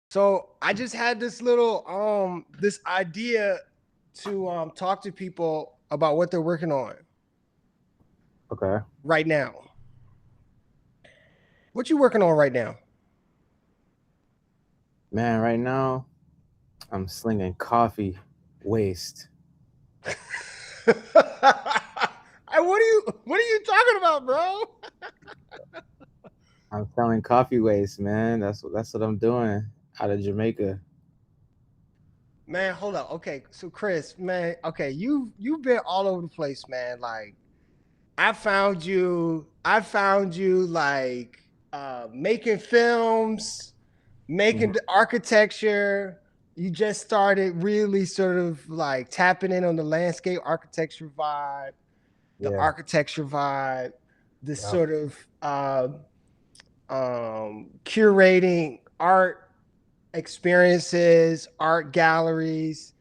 So I just had this idea to talk to people about what they're working on Okay. right now. What you working on right now? Man, right now I'm slinging coffee waste. What are you talking about, bro? I'm selling coffee waste, man. That's what I'm doing out of Jamaica. Man, hold up. Okay, so Chris, man, okay, you've been all over the place, man. Like I found you like making films, Mhm. making the architecture. You just started really sort of like tapping in on the landscape architecture vibe, the Yeah. architecture vibe, this Yep. sort of curating art experiences, art galleries,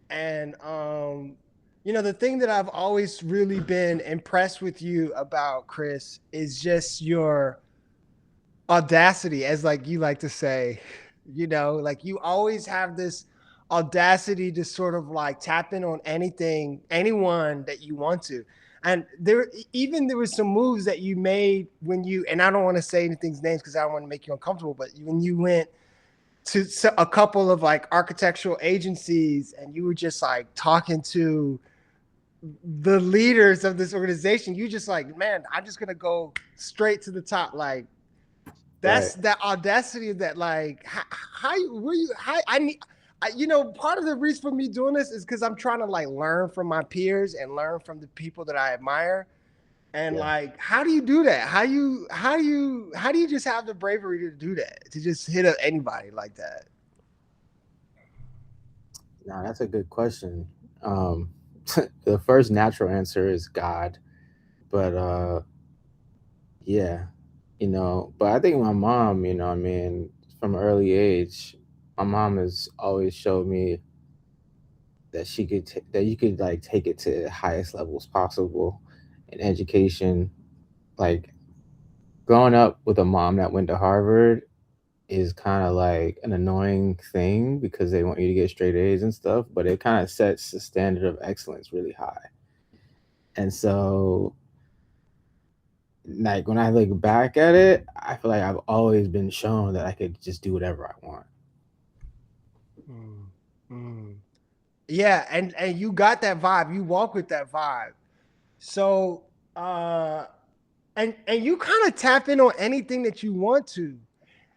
and the thing that I've always really been impressed with you about, Chris, is just your audacity, as like you like to say. Like you always have this audacity to sort of like tap in on anyone that you want to. And there was some moves that you made when you, and I don't want to say anything's names because I don't want to make you uncomfortable, but when you went to a couple of like architectural agencies and you were just like talking to the leaders of this organization, you just like, man, I'm just gonna go straight to the top. Like Right. that's that audacity of that. Like how were you? How I need. Part of the reason for me doing this is because I'm trying to like learn from my peers and learn from the people that I admire. And Yeah. like, how do you do that? How do you just have the bravery to do that? To just hit up anybody like that? Now that's a good question. Um, the first natural answer is God, but yeah, But I think my mom, I mean, from an early age, my mom has always showed me that that you could like take it to the highest levels possible in education. Like growing up with a mom that went to Harvard is kind of like an annoying thing because they want you to get straight A's and stuff, but it kind of sets the standard of excellence really high. And so, like when I look back at it, I feel like I've always been shown that I could just do whatever I want. Mm, mm. Yeah, and you got that vibe. You walk with that vibe. So, and you kind of tap in on anything that you want to.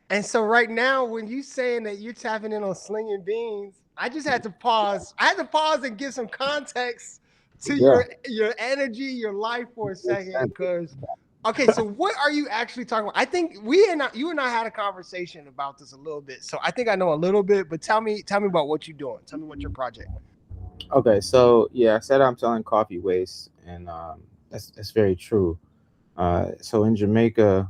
And so right now, when you saying that you're tapping in on slinging beans, I just had to pause. I had to pause and give some context to Yeah, your energy, your life for a makes second. sense. Because okay, so what are you actually talking about? I think you and I had a conversation about this a little bit. So I think I know a little bit, but tell me about what you're doing. Tell me what your project. Okay, so yeah, I said I'm selling coffee waste, and that's very true. So in Jamaica,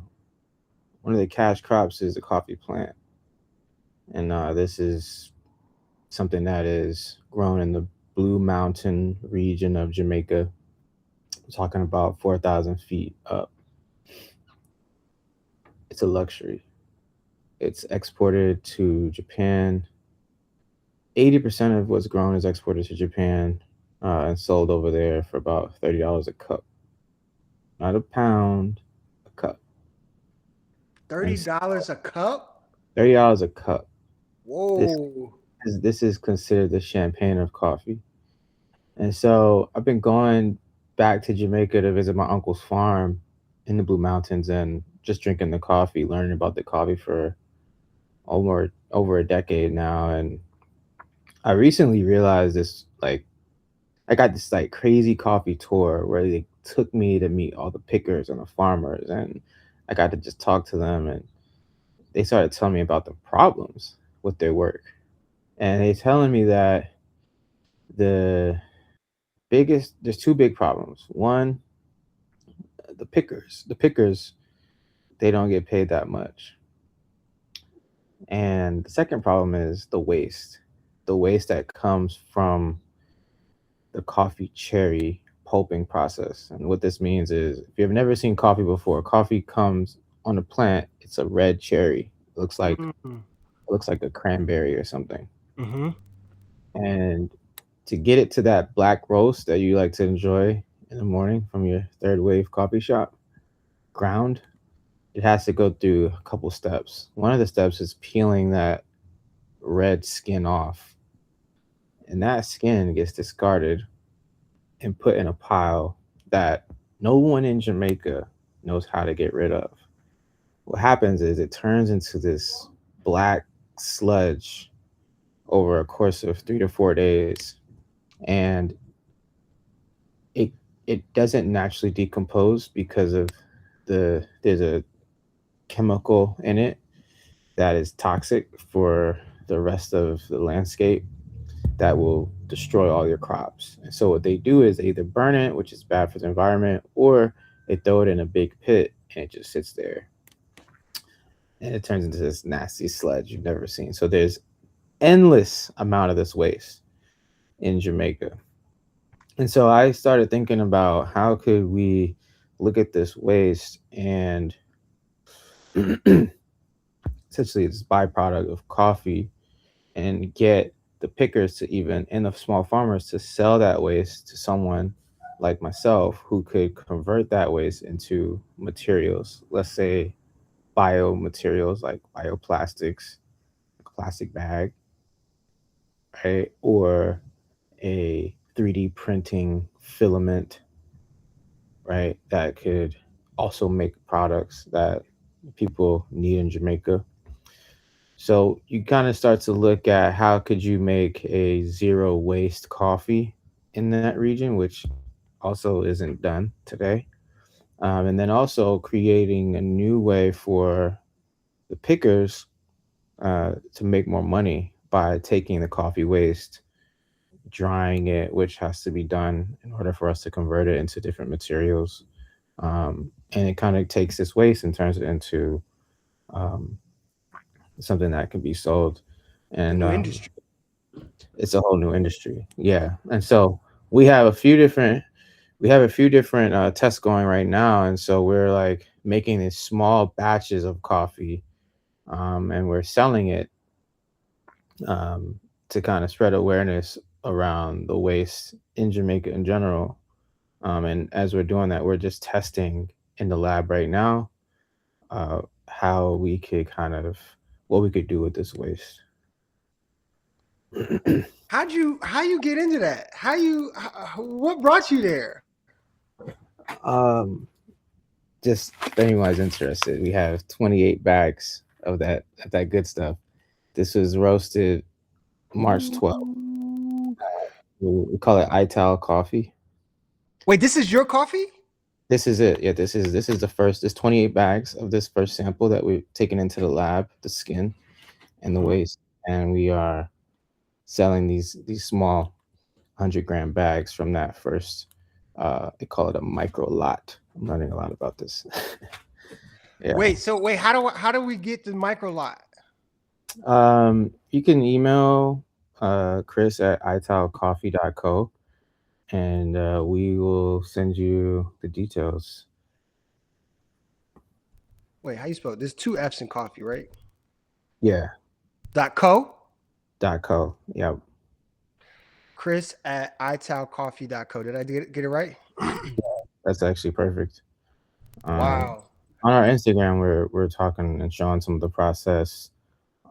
one of the cash crops is the coffee plant, and this is something that is grown in the Blue Mountain region of Jamaica. We're talking about 4,000 feet up. It's a luxury. It's exported to Japan. 80% of what's grown is exported to Japan and sold over there for about $30 a cup. Not a pound, a cup. thirty And so dollars a cup? $30 a cup. This Whoa. this is considered the champagne of coffee. And so I've been going back to Jamaica to visit my uncle's farm in the Blue Mountains and just drinking the coffee, learning about the coffee for over a decade now. And I recently realized this like I got this like crazy coffee tour where they took me to meet all the pickers and the farmers, and I got to just talk to them, and they started telling me about the problems with their work. And they telling me that the there's two big problems. One, the pickers, they don't get paid that much. And the second problem is the waste that comes from the coffee cherry pulping process. And what this means is if you've never seen coffee before, coffee comes on a plant, it's a red cherry. It looks like Mm. It looks like a cranberry or something. Mm-hmm. And to get it to that black roast that you like to enjoy in the morning from your third wave coffee shop, ground, it has to go through a couple steps. One of the steps is peeling that red skin off, and that skin gets discarded and put in a pile that no one in Jamaica knows how to get rid of. What happens is it turns into this black sludge over a course of 3 to 4 days, and it it doesn't naturally decompose because of there's a chemical in it that is toxic for the rest of the landscape that will destroy all your crops. And so what they do is they either burn it, which is bad for the environment, or they throw it in a big pit and it just sits there and it turns into this nasty sludge you've never seen. So there's endless amount of this waste in Jamaica. And so I started thinking about how could we look at this waste and essentially this byproduct of coffee and get the pickers to even and the small farmers to sell that waste to someone like myself who could convert that waste into materials. Let's say biomaterials like bioplastics, like a plastic bag, right? Or a 3D printing filament, right? That could also make products that people need in Jamaica. So you kind of start to look at how could you make a zero waste coffee in that region, which also isn't done today. And then also creating a new way for the pickers to make more money by taking the coffee waste, drying it, which has to be done in order for us to convert it into different materials. And it kind of takes this waste and turns it into um, something that can be sold. A And new industry. it's a whole new industry. Yeah. And so we have a few different tests going right now, and so we're like making these small batches of coffee, and we're selling it um, to kind of spread awareness around the waste in Jamaica in general. And as we're doing that, we're just testing in the lab right now uh, how we could kind of what we could do with this waste. How you get into that? What brought you there? um, just if anyone's interested, we have 28 bags of that good stuff. This was roasted March 12th. Ooh. We call it Ital coffee. Wait, this is your coffee? This is it. Yeah, this is the first. There's 28 bags of this first sample that we've taken into the lab, the skin and the Mhm. waste, and we are selling these small 100-gram bags from that first. They call it a micro lot. I'm learning a lot about this. Yeah. Wait, how do we get the micro lot? You can email Chris at italcoffee.co and we will send you the details. Wait, how you spell it? There's two F's in coffee, right? Yeah, .co. .co. Yeah, Chris at italcoffee.co. Did I get it right? that's actually perfect. Um, Wow. on our Instagram, we're talking and showing some of the process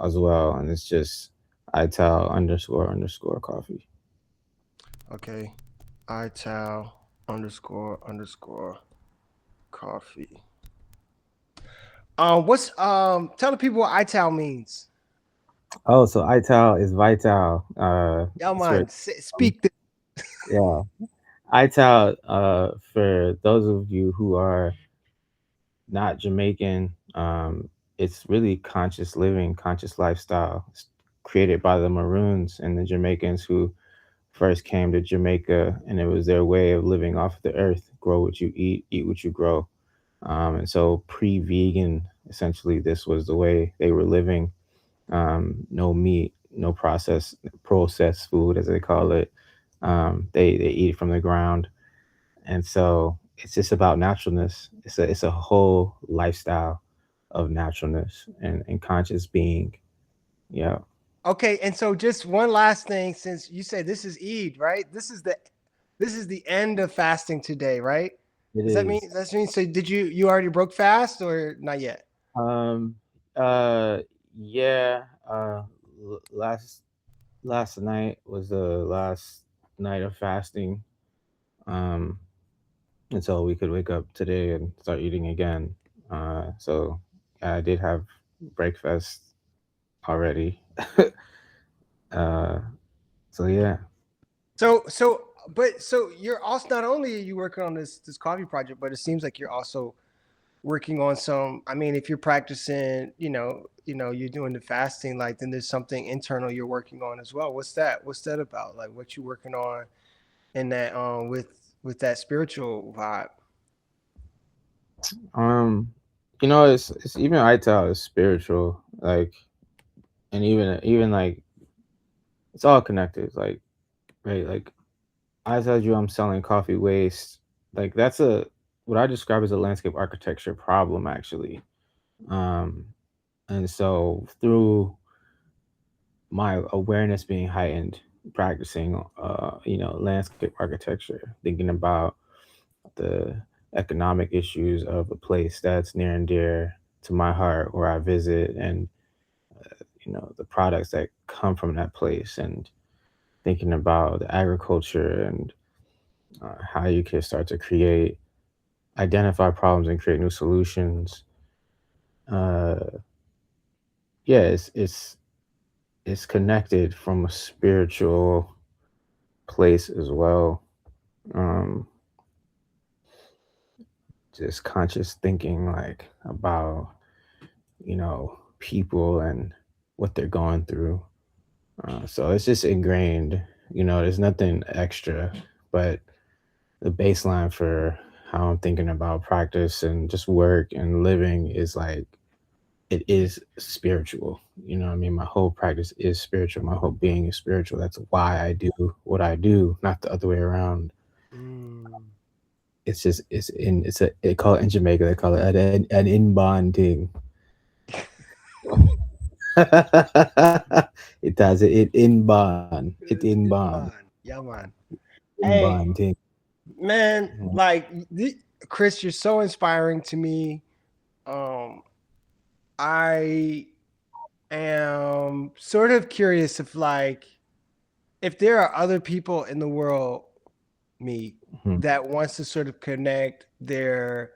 as well, and it's just ital underscore coffee. Okay. Ital underscore coffee. What's tell the people what ital means. Oh, so ital is vital. Y'all It's where mind speak the yeah. Ital, for those of you who are not Jamaican, it's really conscious living, conscious lifestyle. It's created by the Maroons and the Jamaicans who first came to Jamaica, and it was their way of living off the earth. Grow what you eat what you grow. And so, pre-vegan, essentially, this was the way they were living. No meat, no processed food, as they call it. They eat from the ground, and so it's just about naturalness. It's a whole lifestyle of naturalness and conscious being. Yeah, Okay, and so just one last thing, since you say this is Eid, right? This is the end of fasting today, right? it Does that mean is. so? Did you already broke fast or not yet? Um, uh, yeah. Last night was the last night of fasting. Um, and so we could wake up today and start eating again. So yeah, I did have breakfast already. uh, so yeah. So you're also not only are you working on this coffee project, but it seems like you're also working on some. I mean, if you're practicing, you're doing the fasting, like then there's something internal you're working on as well. What's that? What's that about? Like what you working on in that with that spiritual vibe? Um, it's even Ital is spiritual, like, and even like it's all connected. Like, right, like I told you, I'm selling coffee waste. Like that's a what I describe as a landscape architecture problem, actually. Um, and so through my awareness being heightened, practicing, landscape architecture, thinking about the economic issues of a place that's near and dear to my heart where I visit, and the products that come from that place, and thinking about the agriculture, and how you can start to create identify problems and create new solutions. Uh yeah it's connected from a spiritual place as well. um just conscious thinking, like, about people and what they're going through. So it's just ingrained. There's nothing extra, but the baseline for how I'm thinking about practice and just work and living is like it is spiritual. You know what I mean? My whole practice is spiritual. My whole being is spiritual. That's why I do what I do, not the other way around. Mm. It's just it's a they call it in Jamaica, they call it an inborn thing. It has it inborn. It inborn. Yeah, man. Hey, Inborn thing. man, like Chris, you're so inspiring to me. Um, I am sort of curious if there are other people in the world, me, Mhm. that wants to sort of connect their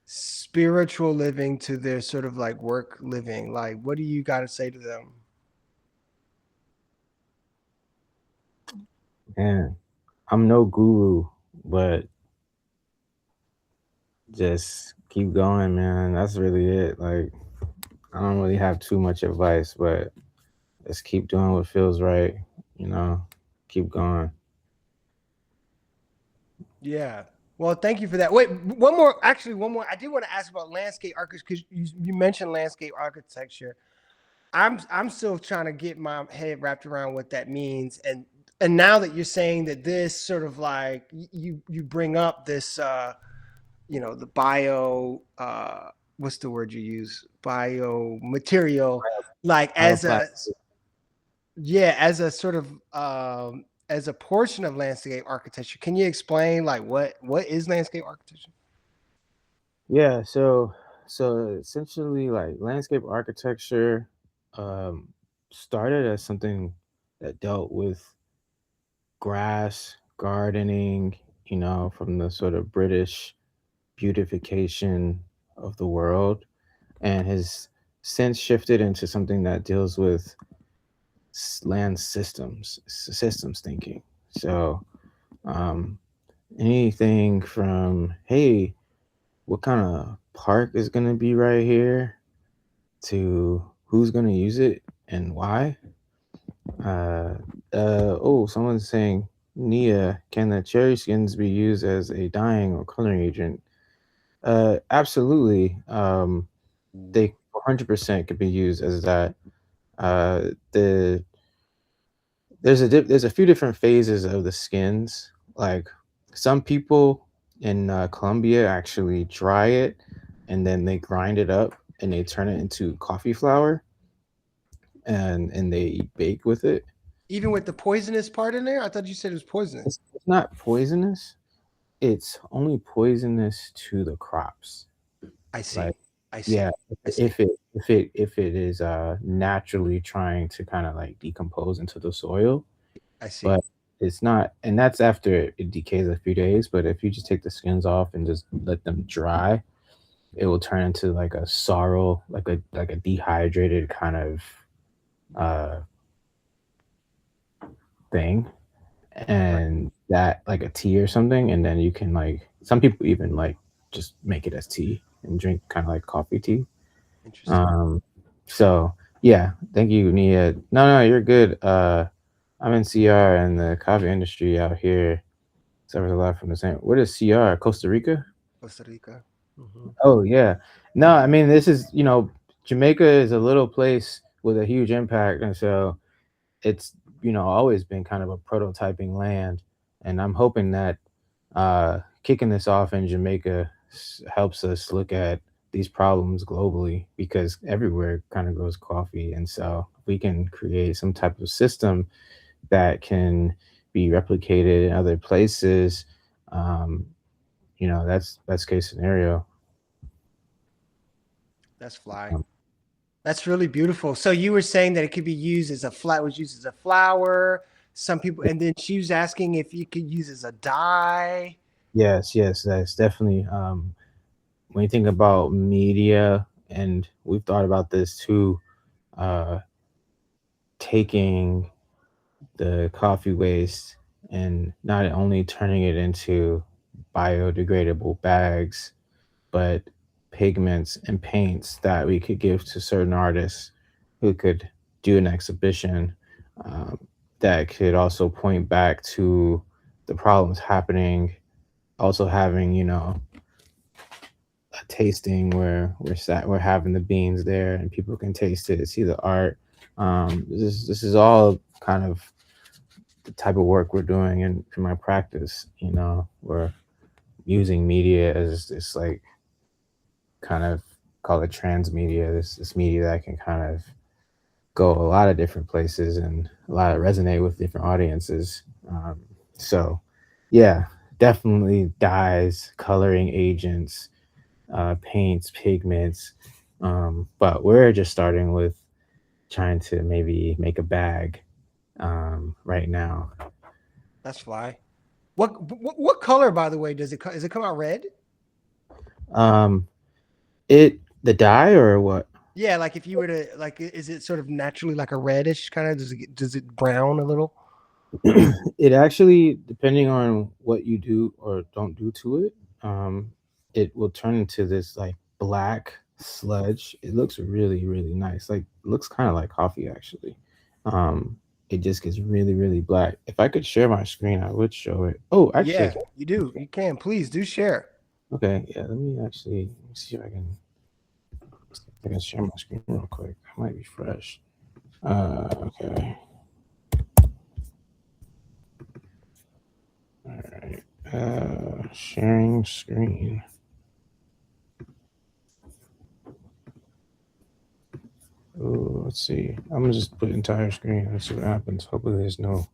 spiritual living to their sort of like work living. Like, what do you got to say to them? Man, I'm no guru, but just keep going, man. That's really it. Like, I don't really have too much advice, but just keep doing what feels right, you know, keep going. Yeah. Well, thank you for that. Wait, one more. Actually, one more. I did want to ask about landscape architecture because you mentioned landscape architecture. I'm still trying to get my head wrapped around what that means, and now that you're saying that this sort of like you bring up this the bio what's the word you use, bio material, like as a Bioplastic. yeah, as a sort of as a portion of landscape architecture. Can you explain like what is landscape architecture? Yeah, so essentially, like, landscape architecture um started as something that dealt with grass, gardening, from the sort of British beautification of the world, and has since shifted into something that deals with land systems, systems thinking. So, um, anything from, hey, what kind of park is going to be right here, to who's going to use it and why. Uh, oh, someone's saying, Nia, can the cherry skins be used as a dyeing or coloring agent? Absolutely. They 100% could be used as that. The there's a few different phases of the skins. Like, some people in Colombia actually dry it, and then they grind it up and they turn it into coffee flour, and they bake with it. Even with the poisonous part in there? I thought you said it was poisonous. It's not poisonous. It's only poisonous to the crops. I see. Like, I see. yeah, I see. if it is naturally trying to kind of like decompose into the soil, I see. but it's not, and that's after it decays a few days. But if you just take the skins off and just let them dry, it will turn into like a sorrel, like a dehydrated kind of uh thing, Right. and that like a tea or something, and then you can like some people even like just make it as tea and drink kind of like coffee tea. Interesting. Um, so yeah, thank you, Nia. No, no, you're good. I'm in CR and the coffee industry out here suffers a lot from the same. What is CR? Costa Rica? Costa Rica. Hmm. Oh yeah. No, I mean this is Jamaica is a little place with a huge impact, and so it's always been kind of a prototyping land, and I'm hoping that kicking this off in Jamaica helps us look at these problems globally because everywhere kind of grows coffee, and so we can create some type of system that can be replicated in other places. um, that's best case scenario. That's fly. um, That's really beautiful. So you were saying that it could be used as a flat was used as a flower. Some people, and then she was asking if you could use as a dye. yes, yes, that's definitely when you think about media, and we've thought about this too, uh, taking the coffee waste and not only turning it into biodegradable bags, but pigments and paints that we could give to certain artists who could do an exhibition, um, that could also point back to the problems happening. Also having, a tasting where we're having the beans there and people can taste it, see the art. This is all kind of the type of work we're doing in my practice. We're using media as this like kind of call it transmedia, this media that can kind of go a lot of different places and a lot of resonate with different audiences. So yeah, definitely dyes, coloring agents, paints, pigments. But we're just starting with trying to maybe make a bag right now. That's fly. What color, by the way, does it? Does it come out red? Um, it the dye or what? Yeah, like if you were to like, is it sort of naturally like a reddish kind of? Does it brown a little? It actually, depending on what you do or don't do to it, um, it will turn into this like black sludge. It looks really, really nice. Like looks kind of like coffee actually. Um, it just gets really, really black. If I could share my screen, I would show it. Oh, actually, Yeah, you do. You can. Please do share. okay, yeah. Let me see if I can share my screen real quick. I might be fresh. Okay. All right. Sharing screen. Oh, let's see. I'm gonna just put entire screen. Let's see what happens. Hopefully, there's no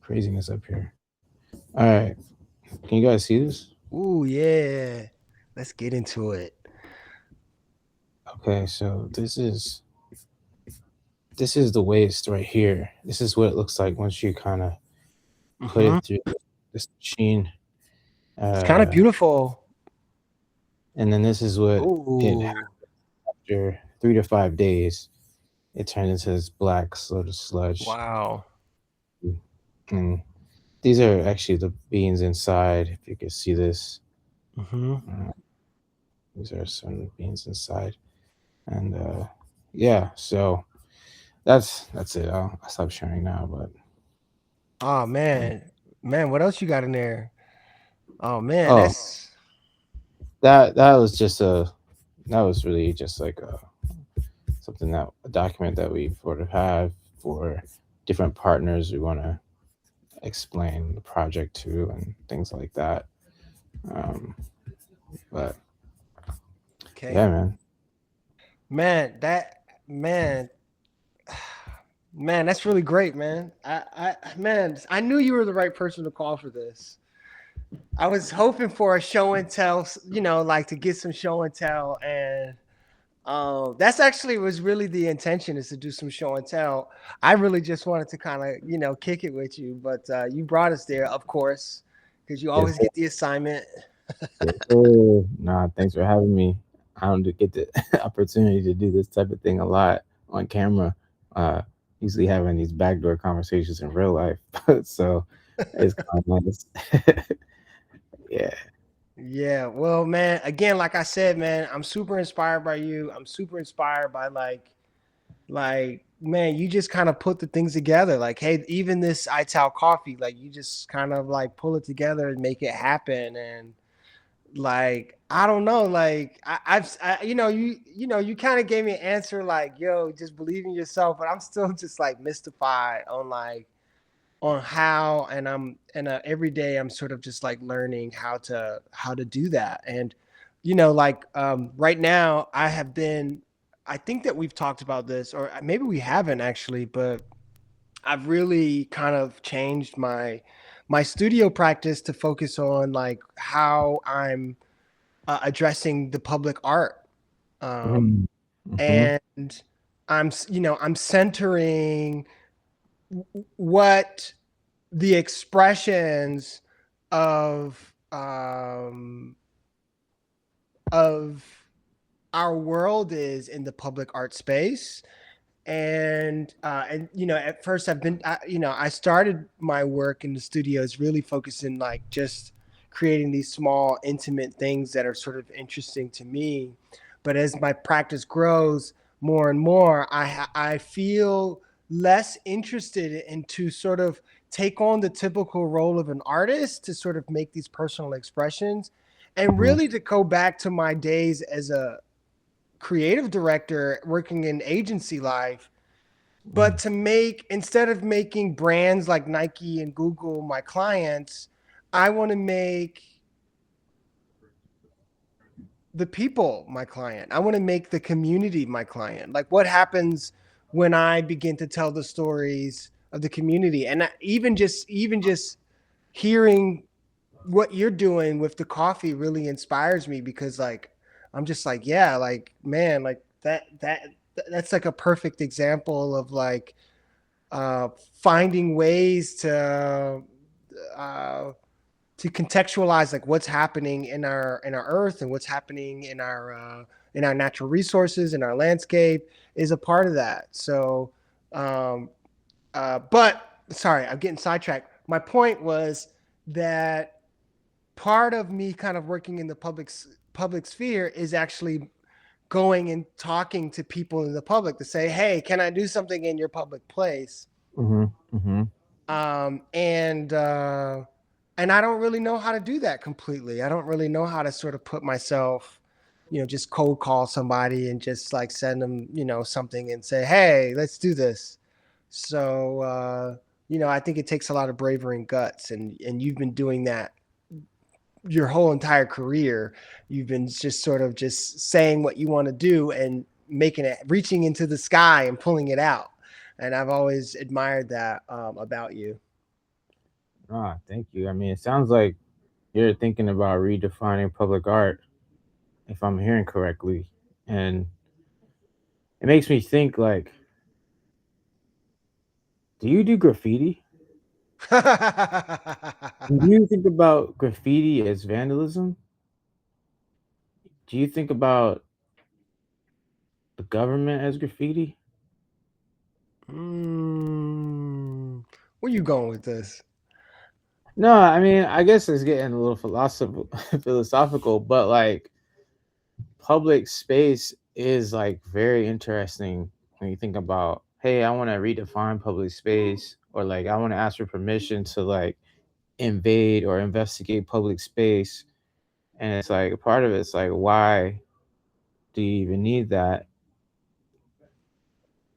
craziness up here. All right. Can you guys see this? Ooh, yeah. Let's get into it. Okay, so this is the waste right here. This is what it looks like once you kind of put Hmm. it through this machine. It's kind of Uh, beautiful. and then this is what it Ooh, after 3 to 5 days. It turns into this black sort of sludge. wow. And these are actually the beans inside. If you can see this, Hmm. uh, these are some beans inside. And yeah, so that's it. I'll stop sharing now. But Oh man, man, what else you got in there? Oh man, oh, that's that was just that was really just like something that a document that we sort of have for different partners we want to explain the project to and things like that. Um, but okay. yeah, man. Man, that man. Man, that's really great, man. Man, I knew you were the right person to call for this. I was hoping for a show and tell, like to get some show and tell, and that's actually was really the intention is to do some show and tell. I really just wanted to kind of kick it with you, but you brought us there, of course, because you Yes, always sir. get the assignment. Yes, sir. Nah, thanks for having me. I don't get the opportunity to do this type of thing a lot on camera. Uh, Usually having these backdoor conversations in real life, so it's kind of nice. Yeah. Yeah, well, man, again, like I said, man, I'm super inspired by you. I'm super inspired by man, you just kind of put the things together. Like, hey, even this Ital coffee, like you just kind of like pull it together and make it happen. And like, I don't know, like you kind of gave me an answer like, yo, just believe in yourself. But I'm still just like mystified on how, and every day I'm sort of just like learning how to do that. And like right now I think that we've talked about this, or maybe we haven't actually, but I've really kind of changed my studio practice to focus on like how I'm addressing the public art. um Mm-hmm. Mm-hmm. and I'm centering what the expressions of of our world is in the public art space. And at first I started my work in the studios really focusing like just creating these small intimate things that are sort of interesting to me. But as my practice grows more and more, I feel less interested in to sort of take on the typical role of an artist to sort of make these personal expressions, and Mm-hmm. really to go back to my days as a creative director working in agency life, but to make, instead of making brands like Nike and Google my clients, I want to make the people my client. I want to make the community my client. Like, what happens when I begin to tell the stories of the community? And even just hearing what you're doing with the coffee really inspires me, because like I'm just like, yeah, like man, like that's like a perfect example of like finding ways uh, to contextualize like what's happening in our earth, and what's happening in our natural resources, in our landscape, is a part of that. So um, but sorry, I'm getting sidetracked. My point was that part of me kind of working in the public sphere is actually going and talking to people in the public to say, hey, can I do something in your public place? Mm-hmm. Mm-hmm. And I don't really know how to do that completely. I don't really know how to sort of put myself, just cold call somebody and just like send them, something and say, hey, let's do this. So I think it takes a lot of bravery and guts, and you've been doing that your whole entire career. You've been just sort of just saying what you want to do and making it, reaching into the sky and pulling it out. And I've always admired that about you. Ah, thank you. I mean, it sounds like you're thinking about redefining public art, if I'm hearing correctly. And it makes me think like, do you do graffiti? Do you think about graffiti as vandalism? Do you think about the government as graffiti? mm, where you going with this? No, I mean, I guess it's getting a little philosophical, but like public space is like very interesting when you think about, hey, I want to redefine public space, or like I want to ask for permission to like invade or investigate public space. And it's like a part of it's like, why do you even need that?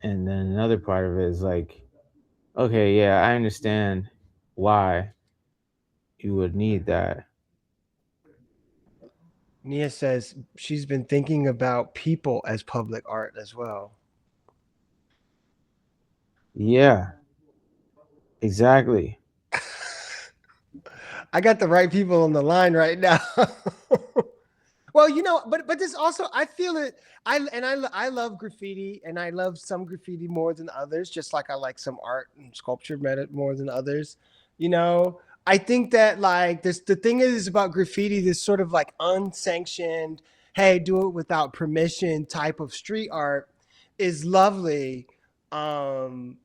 And then another part of it is like, okay, yeah, I understand why you would need that. Nia says she's been thinking about people as public art as well. Yeah, exactly. I got the right people on the line right now. Well, but this also I feel it. I love graffiti, and I love some graffiti more than others. Just like I like some art and sculpture more than others. You know, I think that like this the thing is about graffiti, this sort of like unsanctioned, hey, do it without permission type of street art is lovely um,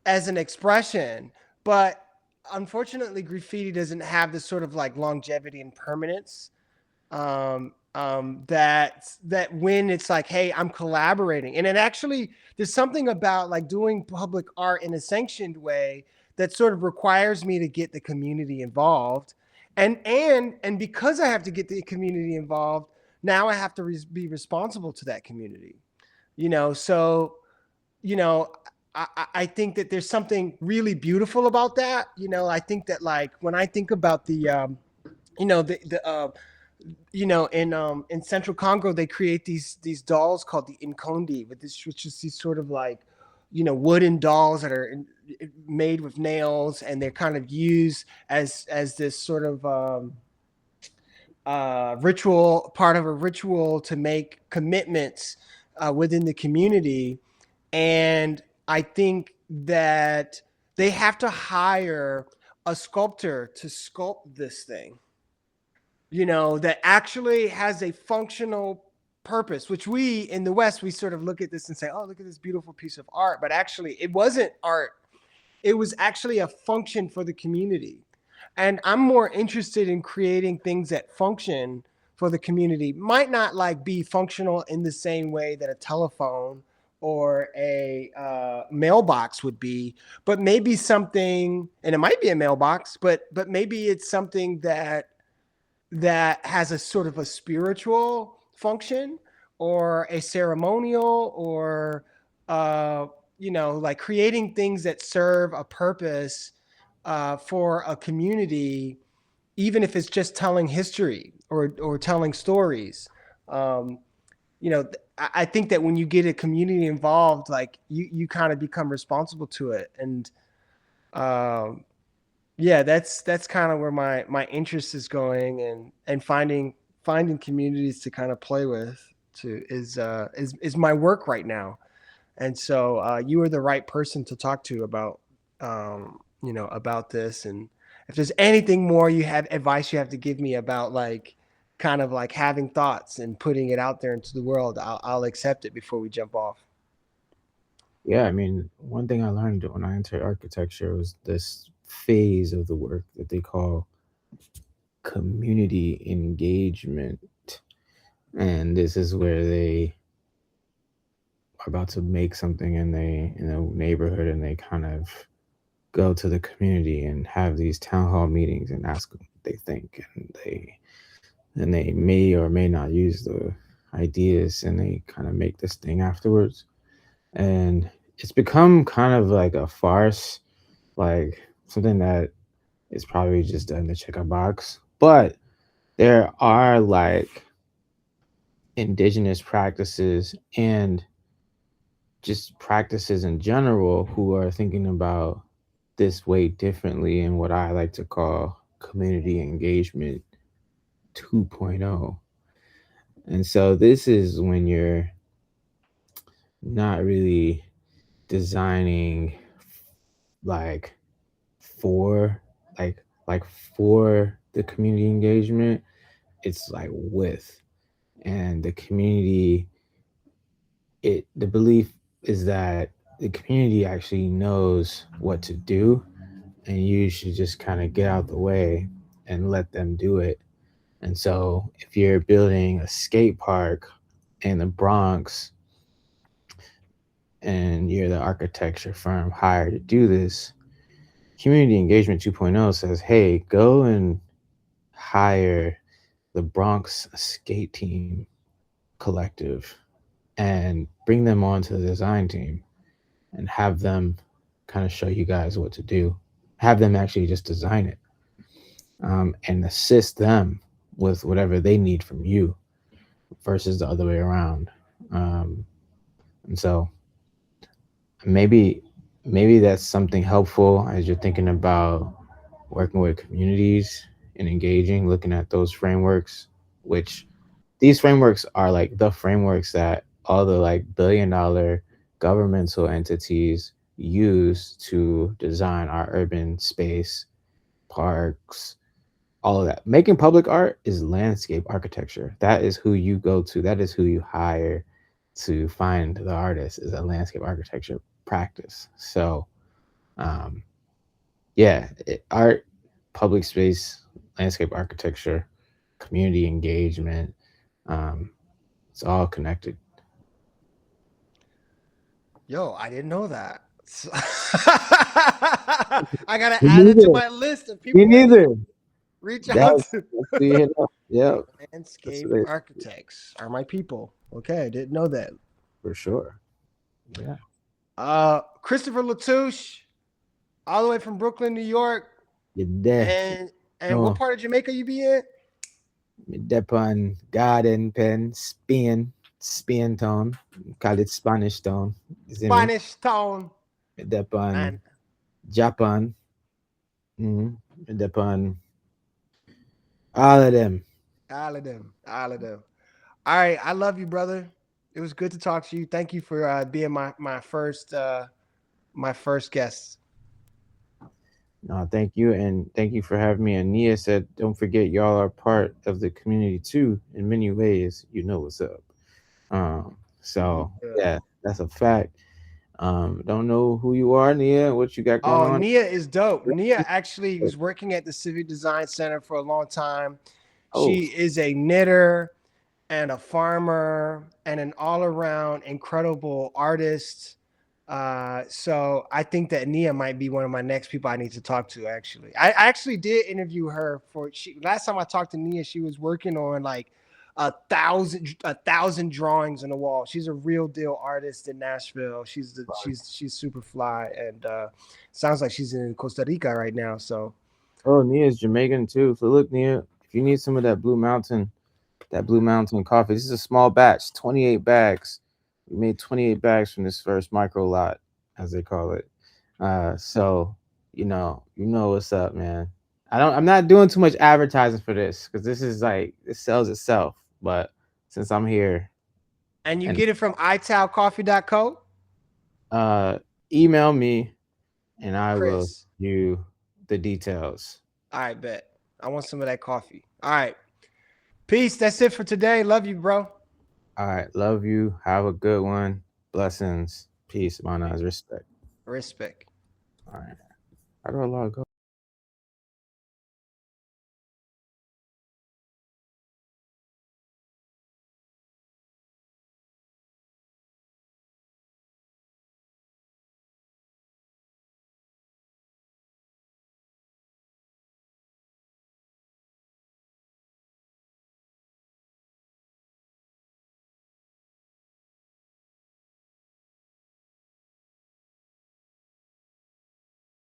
as an expression, but unfortunately, graffiti doesn't have this sort of like longevity and permanence that when it's like, hey, I'm collaborating, and it actually there's something about like doing public art in a sanctioned way that sort of requires me to get the community involved, and because I have to get the community involved, now I have to be responsible to that community. So you know. I think that there's something really beautiful about that. I think that like when I think about the in Central Congo, they create these dolls called the Inkondi, which is these sort of like, wooden dolls that are made with nails, and they're kind of used as this sort of ritual, part of a ritual to make commitments within the community. And I think that they have to hire a sculptor to sculpt this thing, that actually has a functional purpose, which we in the West, we sort of look at this and say, oh, look at this beautiful piece of art. But actually, it wasn't art, it was actually a function for the community. And I'm more interested in creating things that function for the community. Might not like be functional in the same way that a telephone or a mailbox would be, but maybe something, and it might be a mailbox, but maybe it's something that has a sort of a spiritual function or a ceremonial or like creating things that serve a purpose for a community, even if it's just telling history or telling stories. um, I think that when you get a community involved, like you kind of become responsible to it. And um, yeah, that's kind of where my interest is going, and finding communities to kind of play with to is my work right now. And so you are the right person to talk to about this. And if there's anything more you have advice you have to give me about like kind of like having thoughts and putting it out there into the world, I'll accept it before we jump off. Yeah, I mean, one thing I learned when I entered architecture was this phase of the work that they call community engagement. And this is where they are about to make something in a neighborhood, and they kind of go to the community and have these town hall meetings and ask them what they think, and they may or may not use the ideas, and they kind of make this thing afterwards. And it's become kind of like a farce, like something that is probably just done to check a box. But there are like indigenous practices and just practices in general who are thinking about this way differently in what I like to call community engagement 2.0. And so this is when you're not really designing like for like for the community engagement. It's like with, and the community, it the belief is that the community actually knows what to do, and you should just kind of get out the way and let them do it. And so if you're building a skate park in the Bronx and you're the architecture firm hired to do this, community engagement 2.0 says, hey, go and hire the Bronx skate team collective and bring them onto the design team and have them kind of show you guys what to do. Have them actually just design it, and assist them with whatever they need from you versus the other way around. And so maybe maybe that's something helpful as you're thinking about working with communities and engaging, looking at those frameworks, which these frameworks are like the frameworks that all the like billion-dollar governmental entities use to design our urban space, parks, all of that. Making public art is landscape architecture. That is who you go to. That is who you hire to find the artist is a landscape architecture practice. So, um, yeah, art, public space, landscape architecture, community engagement, um, it's all connected. Yo, I didn't know that. I gotta Me add it to neither. my list of Me people I need neither. to reach out That's to. that's who you hit up. Yeah, that's Landscape what it architects are my people. Okay, I didn't know that. for sure. Yeah. Christopher Latouche, all the way from Brooklyn, New York, You're there. and what No, part of Jamaica you be in? me dep on Garden Pen, Spain, Spain town. Call it Spanish town. You see me? Spanish Town, Me dep on man. Japan. Mm-hmm. Me dep on all of them. All of them, all of them. All right, I love you, brother. It was good to talk to you. Thank you for being my first guest. No, thank you, and thank you for having me. And Nia said, "Don't forget, y'all are part of the community too. In many ways, you know what's up." So Yeah. yeah, that's a fact. Don't know who you are, Nia. What you got going Oh, on? Nia is dope. Nia actually was working at the Civic Design Center for a long time. Oh, She is a knitter and a farmer and an all around incredible artist. So I think that Nia might be one of my next people I need to talk to. Actually, I actually did interview her for. Last time I talked to Nia, she was working on like a thousand drawings on the wall. She's a real deal artist in Nashville. She's super fly and sounds like she's in Costa Rica right now. So oh, Nia's Jamaican too. So look, Nia, if you need some of that Blue Mountain coffee, this is a small batch, 28 bags. We made 28 bags from this first micro lot, as they call it. So you know what's up, man. I'm not doing too much advertising for this because this is like it sells itself. But since I'm here and you and get it from italcoffee.co. uh, email me and I will Chris. you the details. All right, bet. I want some of that coffee. All right. Peace. That's it for today. Love you, bro. All right, love you. Have a good one. Blessings, peace, manas, respect. Respect. All right, how do I log off?